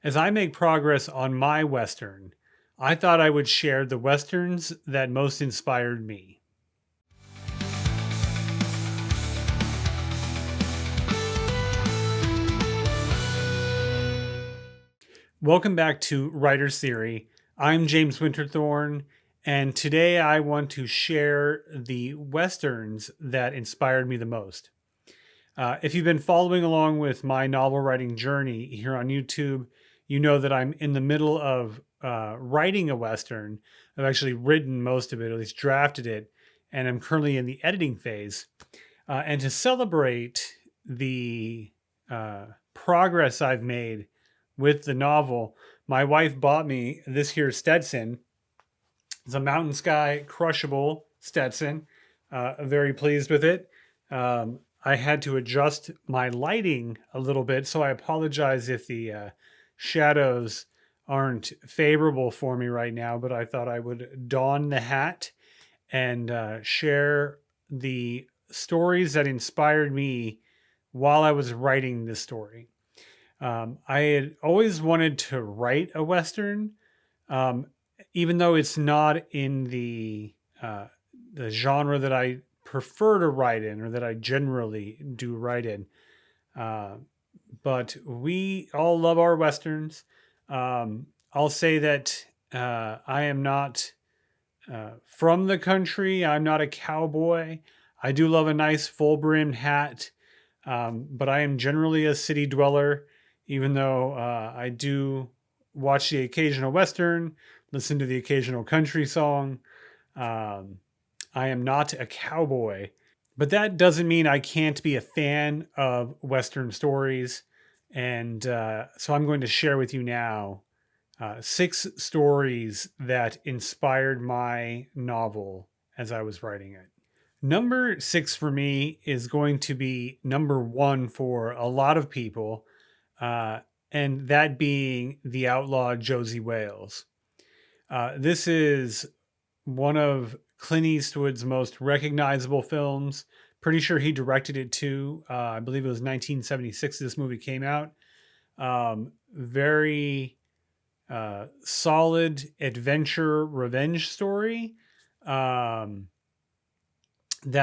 As I make progress on my Western, I thought I would share the Westerns that most inspired me. Welcome back to Writer's Theory. I'm James Winterthorn, and today I want to share the Westerns that inspired me the most. If you've been following along with my novel writing journey here on YouTube, you know that I'm in the middle of writing a Western. I've actually written most of it, at least drafted it, and I'm currently in the editing phase. And to celebrate the progress I've made with the novel, my wife bought me this here Stetson. It's a Mountain Sky crushable Stetson. Very pleased with it. I had to adjust my lighting a little bit, so I apologize if the shadows aren't favorable for me right now, but I thought I would don the hat and share the stories that inspired me while I was writing this story. I had always wanted to write a Western, um, even though it's not in the genre that I prefer to write in or that I generally do write in. Uh, but we all love our Westerns. I'll say that I am not from the country. I'm not a cowboy. I do love a nice full brimmed hat, but I am generally a city dweller, even though I do watch the occasional Western, listen to the occasional country song. Um, I am not a cowboy, but that doesn't mean I can't be a fan of Western stories. And so I'm going to share with you now 6 stories that inspired my novel as I was writing it. Number 6 for me is going to be number 1 for a lot of people, uh, and that being the outlaw Josey Wales. This is one of Clint Eastwood's most recognizable films. Pretty sure he directed it too. I believe it was 1976 this movie came out. Very solid adventure revenge story that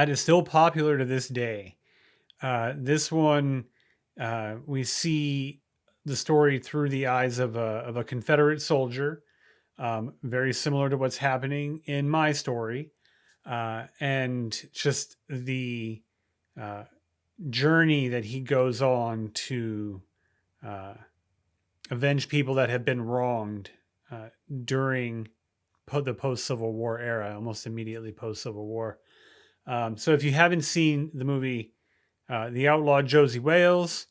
is still popular to this day. This one, we see the story through the eyes of a Confederate soldier, very similar to what's happening in my story, and just the uh, journey that he goes on to uh, avenge people that have been wronged during the post Civil War era, almost immediately post Civil War. So if you haven't seen the movie The Outlaw Josey Wales,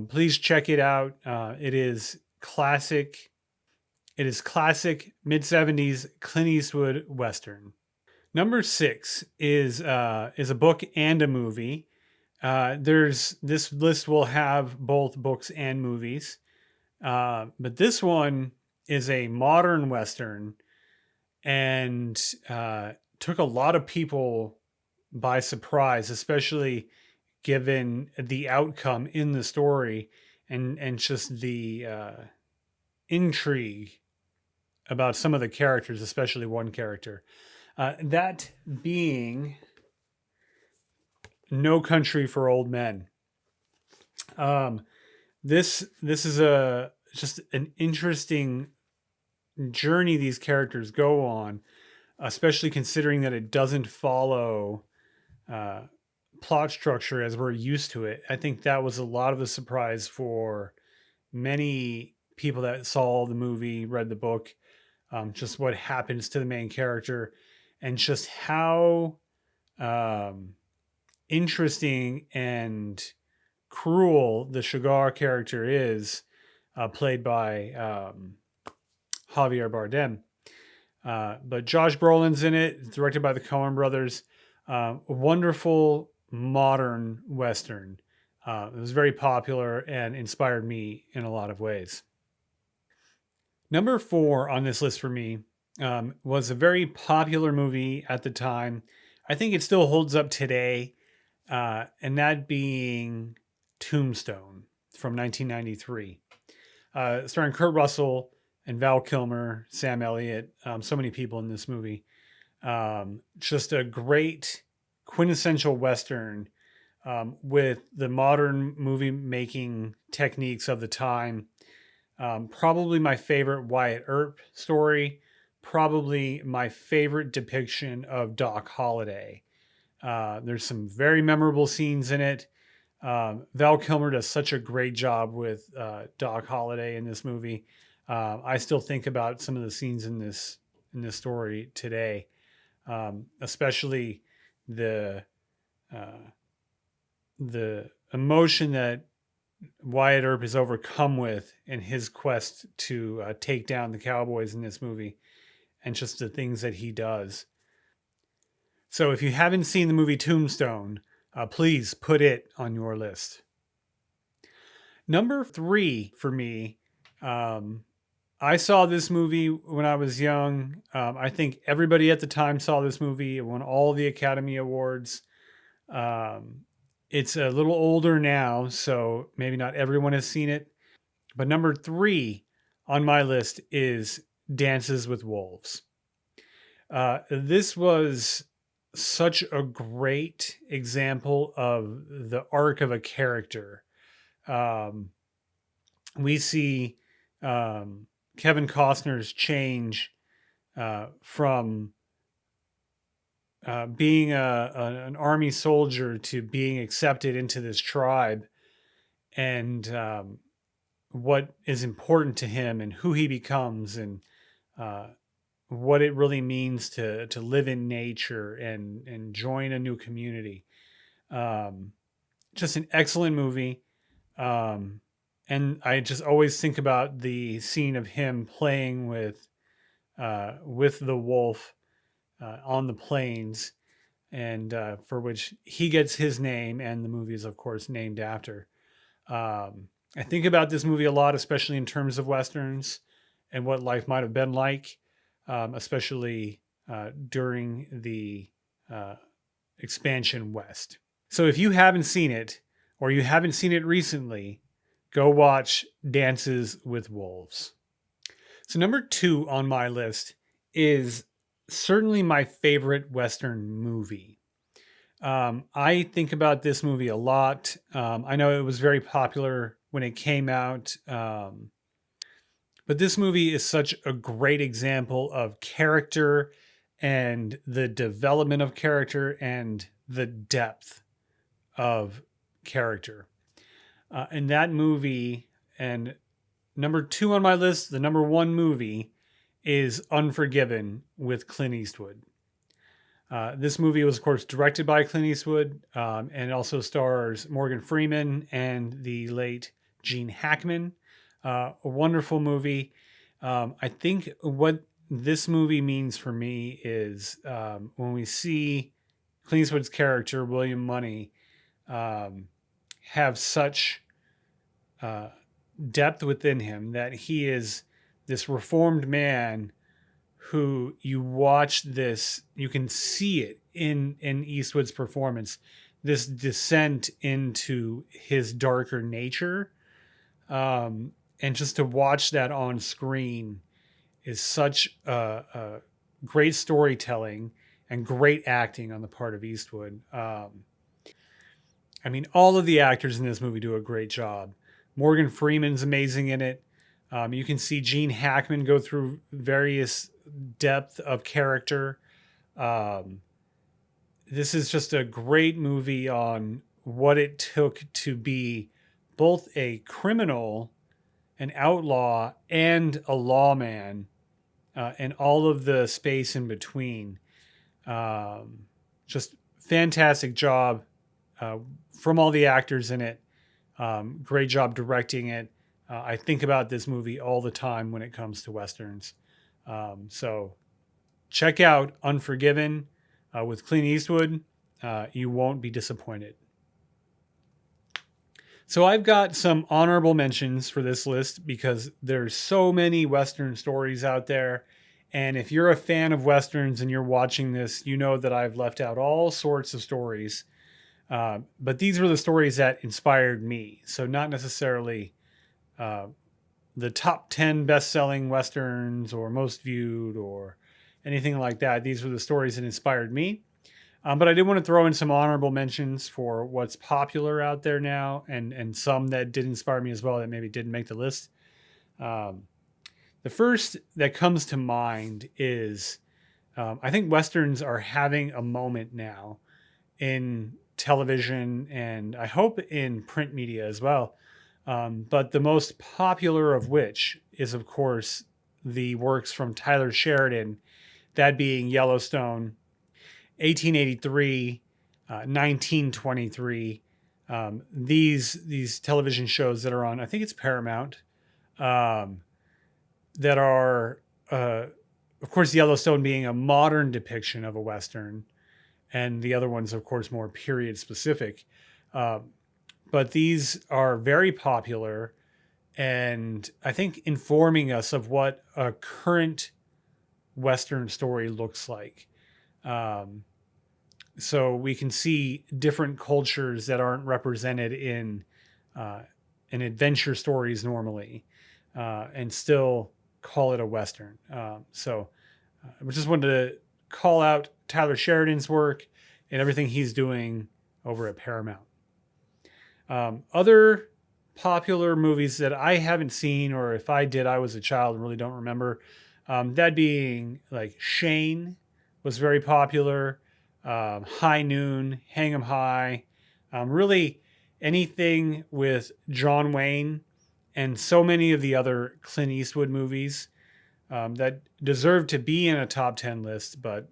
please check it out. It is classic. It is classic mid 70s Clint Eastwood Western. Number 6 is a book and a movie. There's this list will have both books and movies, but this one is a modern Western and took a lot of people by surprise, especially given the outcome in the story and just the intrigue about some of the characters, especially one character. That being No Country for Old Men. This is a just an interesting journey these characters go on, especially considering that it doesn't follow uh, plot structure as we're used to it. I think that was a lot of the surprise for many people that saw the movie, read the book, just what happens to the main character, and just how um, interesting and cruel the Sugar character is, played by Javier Bardem. But Josh Brolin's in it, directed by the Coen brothers. A wonderful modern Western. It was very popular and inspired me in a lot of ways. Number 4 on this list for me was a very popular movie at the time. I think it still holds up today, and that being Tombstone from 1993. starring Kurt Russell and Val Kilmer, Sam Elliott, so many people in this movie. Just a great quintessential Western with the modern movie making techniques of the time. Probably my favorite Wyatt Earp story. Probably my favorite depiction of Doc Holliday. There's some very memorable scenes in it. Val Kilmer does such a great job with Doc Holliday in this movie. I still think about some of the scenes in this story today, especially the uh, the emotion that Wyatt Earp is overcome with in his quest to take down the Cowboys in this movie, and just the things that he does. So, if you haven't seen the movie Tombstone, please put it on your list. Number three for me, um, I saw this movie when I was young. I think everybody at the time saw this movie. It won all the Academy Awards. Um, it's a little older now, so maybe not everyone has seen it. But number three on my list is Dances with Wolves. This was such a great example of the arc of a character. Um, we see Kevin Costner's change from being an army soldier to being accepted into this tribe, and what is important to him and who he becomes, and uh, what it really means to live in nature and join a new community. Um, just an excellent movie. Um, and I just always think about the scene of him playing with the wolf on the plains, and for which he gets his name, and the movie is of course named after. I think about this movie a lot, especially in terms of westerns and what life might have been like, especially during the uh, expansion west. So if you haven't seen it, or you haven't seen it recently, go watch Dances with Wolves. So number two on my list is certainly my favorite Western movie. I think about this movie a lot. I know it was very popular when it came out, but this movie is such a great example of character and the development of character and the depth of character. In that movie, and number two on my list, the number one movie is Unforgiven with Clint Eastwood. This movie was, of course, directed by Clint Eastwood, and it also stars Morgan Freeman and the late Gene Hackman. A wonderful movie. I think what this movie means for me is when we see Clint Eastwood's character, William Money, have such uh, depth within him that he is this reformed man who you watch this, you can see it in Eastwood's performance, this descent into his darker nature. And just to watch that on screen is such a great storytelling and great acting on the part of Eastwood. I mean, all of the actors in this movie do a great job. Morgan Freeman's amazing in it. You can see Gene Hackman go through various depth of character. Um, this is just a great movie on what it took to be both a criminal, an outlaw, and a lawman, and all of the space in between. Just fantastic job from all the actors in it. Great job directing it. I think about this movie all the time when it comes to westerns. So check out Unforgiven with Clint Eastwood. You won't be disappointed. So I've got some honorable mentions for this list because there's so many Western stories out there. And if you're a fan of Westerns and you're watching this, you know that I've left out all sorts of stories. But these were the stories that inspired me. So not necessarily the top 10 best-selling westerns or most viewed or anything like that. These were the stories that inspired me. But I did want to throw in some honorable mentions for what's popular out there now, and some that did inspire me as well that maybe didn't make the list. Um, the first that comes to mind is I think westerns are having a moment now in television and I hope in print media as well. But the most popular of which is, of course, the works from Tyler Sheridan, that being Yellowstone, 1883, 1923. These television shows that are on, I think it's Paramount, um, that are, of course, Yellowstone being a modern depiction of a Western, and the other ones, of course, more period specific. Uh, but these are very popular and I think informing us of what a current Western story looks like. Um, so we can see different cultures that aren't represented uh, in adventure stories normally, and still call it a Western. I just wanted to call out Tyler Sheridan's work and everything he's doing over at Paramount. Other popular movies that I haven't seen, or if I did, I was a child and really don't remember. That being like Shane was very popular. High Noon, Hang 'em High, really anything with John Wayne and so many of the other Clint Eastwood movies that deserve to be in a top 10 list, but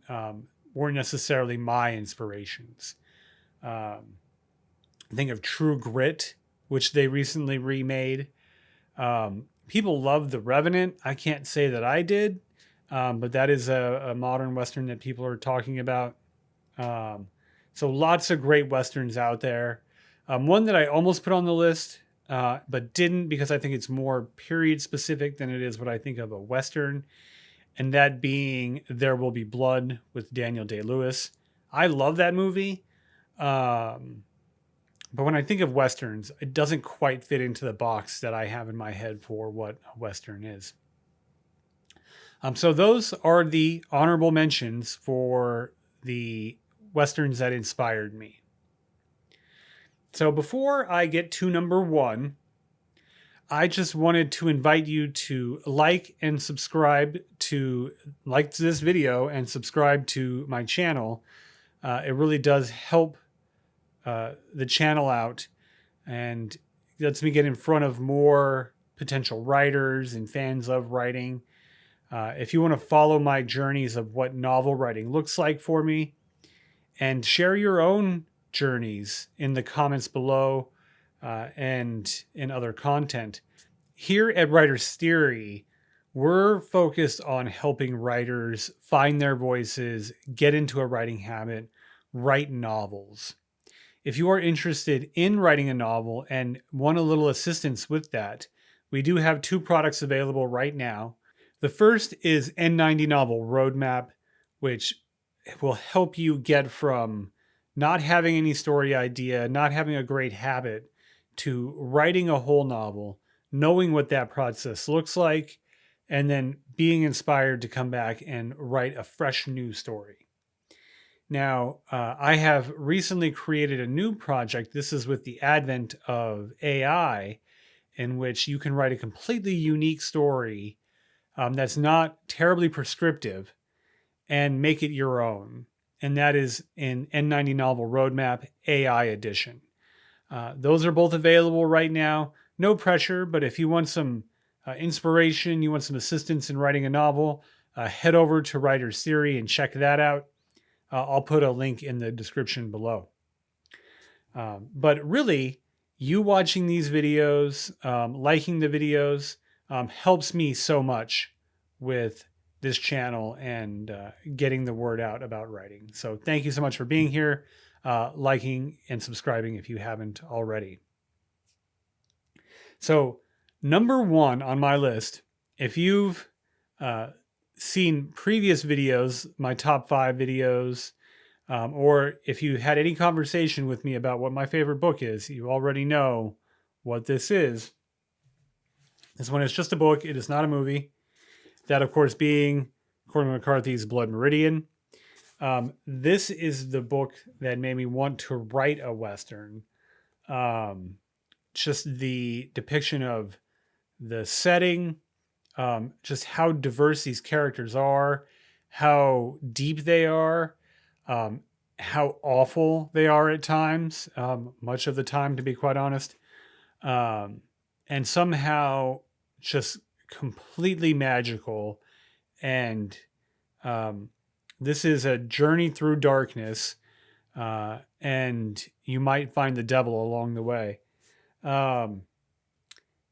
weren't necessarily my inspirations. Think of True Grit, which they recently remade. People love The Revenant. I can't say that I did, but that is a modern Western that people are talking about. So lots of great Westerns out there. One that I almost put on the list, but didn't because I think it's more period specific than it is what I think of a Western, and that being There Will Be Blood with Daniel Day-Lewis. I love that movie. But when I think of Westerns, it doesn't quite fit into the box that I have in my head for what a Western is. So those are the honorable mentions for the Westerns that inspired me. So before I get to number one, I just wanted to invite you to like this video and subscribe to my channel. It really does help the channel out and lets me get in front of more potential writers and fans of writing. If you want to follow my journeys of what novel writing looks like for me and share your own journeys in the comments below and in other content. Here at Writer's Theory, we're focused on helping writers find their voices, get into a writing habit, write novels. If you are interested in writing a novel and want a little assistance with that, we do have two products available right now. The first is N90 Novel Roadmap, which will help you get from not having any story idea, not having a great habit, to writing a whole novel, knowing what that process looks like, and then being inspired to come back and write a fresh new story. Now, I have recently created a new project. This is with the advent of AI, in which you can write a completely unique story that's not terribly prescriptive and make it your own. And that is in N90 Novel Roadmap AI Edition. Those are both available right now. No pressure, but if you want some inspiration, you want some assistance in writing a novel, head over to Writer's Theory and check that out. I'll put a link in the description below. But really, you watching these videos, liking the videos, helps me so much with this channel and getting the word out about writing. So thank you so much for being here, liking and subscribing if you haven't already. So number one on my list, if you've seen previous videos, my top 5 videos, or if you had any conversation with me about what my favorite book is, you already know what this is. This one is just a book. It is not a movie. That, of course, being Cormac McCarthy's Blood Meridian. This is the book that made me want to write a Western. Just the depiction of the setting, just how diverse these characters are, how deep they are, how awful they are at times, much of the time, to be quite honest, and somehow just completely magical. And this is a journey through darkness, and you might find the devil along the way.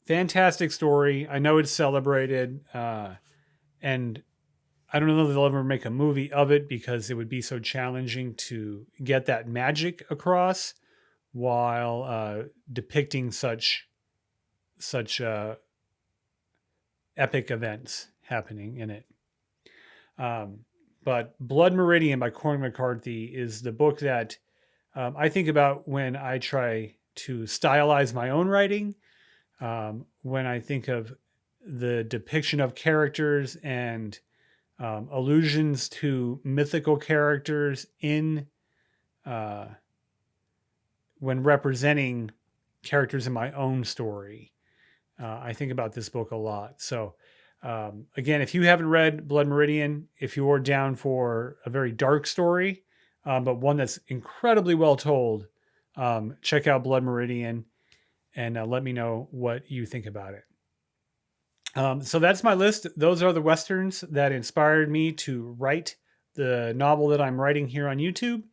Fantastic story. I know it's celebrated, and I don't know if they'll ever make a movie of it because it would be so challenging to get that magic across while depicting such epic events happening in it. But Blood Meridian by Cormac McCarthy is the book that I think about when I try to stylize my own writing, when I think of the depiction of characters and allusions to mythical characters in when representing characters in my own story. I think about this book a lot. So again, if you haven't read Blood Meridian, if you're down for a very dark story, but one that's incredibly well told, check out Blood Meridian and let me know what you think about it. So that's my list. Those are the Westerns that inspired me to write the novel that I'm writing here on YouTube.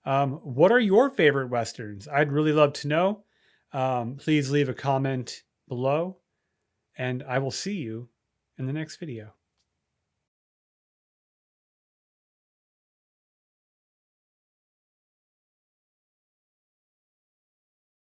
What are your favorite Westerns? I'd really love to know. Please leave a comment below, and I will see you in the next video.